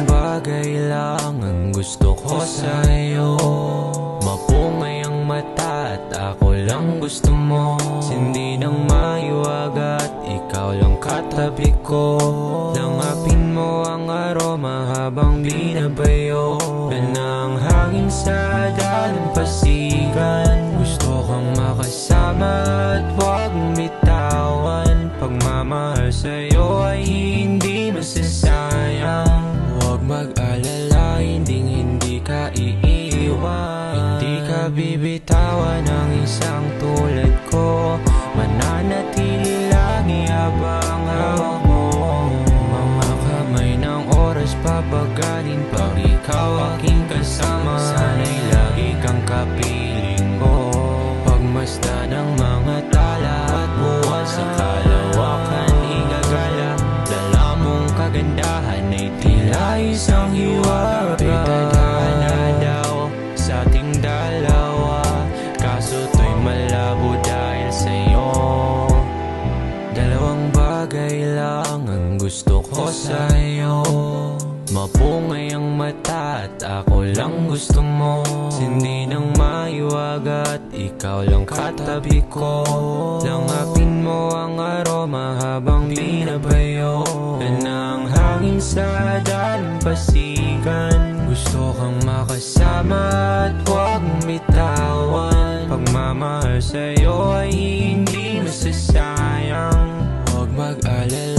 bagay lang ang gusto ko sa'yo. Mapungay ang mata at ako lang gusto mo. Sindi ng maiwagat, ikaw lang katabi ko. Langapin mo ang aroma habang binabayo. Yan ang hangin sa dalampasigan. Gusto kang makasama at huwag bitawan. Pagmamahal sa'yo ay hindi masasayang. Huwag mag-alala, hindi ka iiwan. Hindi ka bibitawan ng isang tulad ko. Mananatili lagi habang hawak mo. Mga kamay ng oras papagalin pag ikaw aking kasama. Sana'y lagi kang kapiling ko. Pagmasdan ng mga tala at buwan sa kalawakan igagala. Dala mong kagandahan ay tila isang hiwaga. Tadhana daw sa ating dalawa, kaso to'y malabo dahil sa'yo. Dalawang bagay lang ang gusto ko sa'yo. Mapungay ang mata at ako lang gusto mo. Sindi ng maiwagat, ikaw lang katabi ko. Langapin mo ang aroma habang binabayo. Yan ang hangin sa dalampasigan. Gusto kang makasama at huwag bitawan. Pagmamahal sa'yo ay hindi masasayang. Huwag mag-alala,